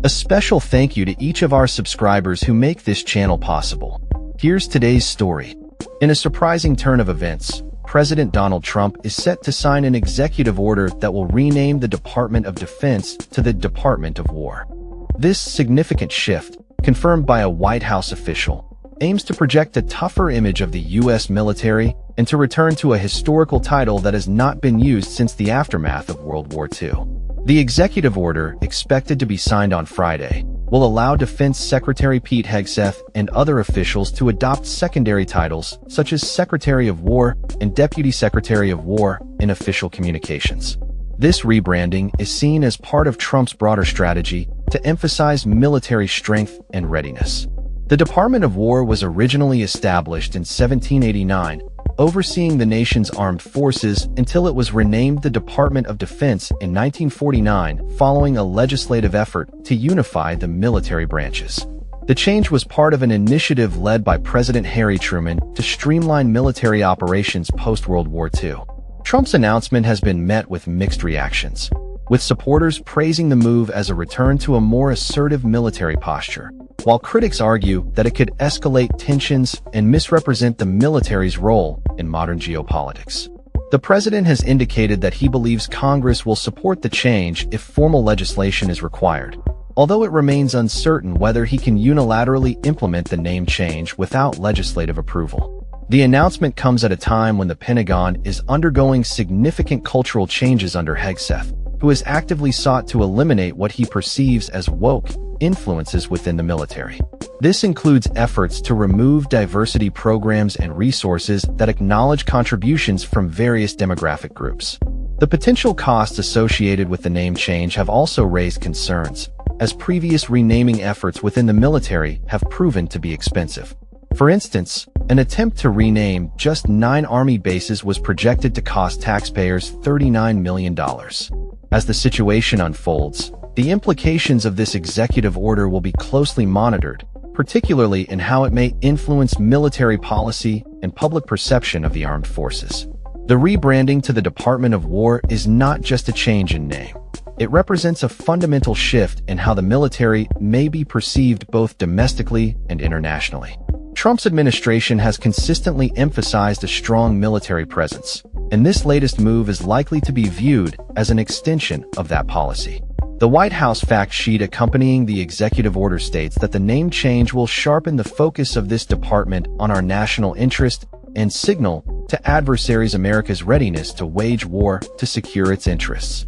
A special thank you to each of our subscribers who make this channel possible. Here's today's story. In a surprising turn of events, President Donald Trump is set to sign an executive order that will rename the Department of Defense to the Department of War. This significant shift, confirmed by a White House official, aims to project a tougher image of the U.S. military and to return to a historical title that has not been used since the aftermath of World War II. The executive order, expected to be signed on Friday, will allow Defense Secretary Pete Hegseth and other officials to adopt secondary titles such as Secretary of War and Deputy Secretary of War in official communications. This rebranding is seen as part of Trump's broader strategy to emphasize military strength and readiness. The Department of War was originally established in 1789, overseeing the nation's armed forces until it was renamed the Department of Defense in 1949 following a legislative effort to unify the military branches. The change was part of an initiative led by President Harry Truman to streamline military operations post-World War II. Trump's announcement has been met with mixed reactions, with supporters praising the move as a return to a more assertive military posture, while critics argue that it could escalate tensions and misrepresent the military's role in modern geopolitics. The president has indicated that he believes Congress will support the change if formal legislation is required, although it remains uncertain whether he can unilaterally implement the name change without legislative approval. The announcement comes at a time when the Pentagon is undergoing significant cultural changes under Hegseth, who has actively sought to eliminate what he perceives as woke influences within the military. This includes efforts to remove diversity programs and resources that acknowledge contributions from various demographic groups. The potential costs associated with the name change have also raised concerns, as previous renaming efforts within the military have proven to be expensive. For instance, an attempt to rename just 9 Army bases was projected to cost taxpayers $39 million. As the situation unfolds, the implications of this executive order will be closely monitored, particularly in how it may influence military policy and public perception of the armed forces. The rebranding to the Department of War is not just a change in name. It represents a fundamental shift in how the military may be perceived both domestically and internationally. Trump's administration has consistently emphasized a strong military presence, and this latest move is likely to be viewed as an extension of that policy. The White House fact sheet accompanying the executive order states that the name change will sharpen the focus of this department on our national interest and signal to adversaries America's readiness to wage war to secure its interests.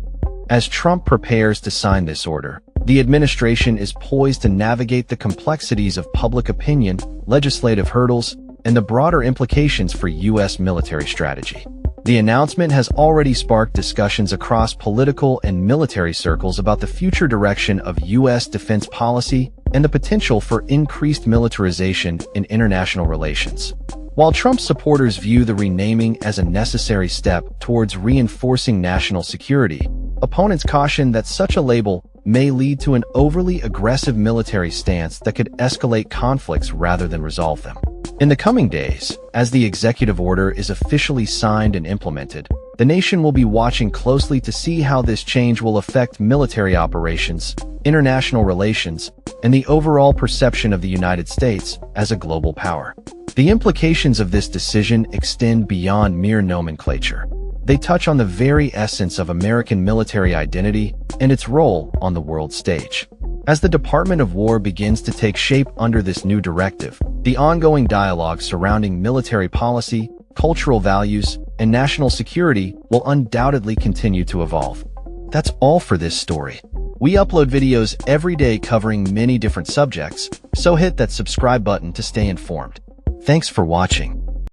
As Trump prepares to sign this order, the administration is poised to navigate the complexities of public opinion, legislative hurdles, and the broader implications for U.S. military strategy. The announcement has already sparked discussions across political and military circles about the future direction of U.S. defense policy and the potential for increased militarization in international relations. While Trump supporters view the renaming as a necessary step towards reinforcing national security, opponents caution that such a label may lead to an overly aggressive military stance that could escalate conflicts rather than resolve them. In the coming days, as the executive order is officially signed and implemented, the nation will be watching closely to see how this change will affect military operations, international relations, and the overall perception of the United States as a global power. The implications of this decision extend beyond mere nomenclature. They touch on the very essence of American military identity and its role on the world stage. As the Department of War begins to take shape under this new directive, the ongoing dialogue surrounding military policy, cultural values, and national security will undoubtedly continue to evolve. That's all for this story. We upload videos every day covering many different subjects, so hit that subscribe button to stay informed. Thanks for watching.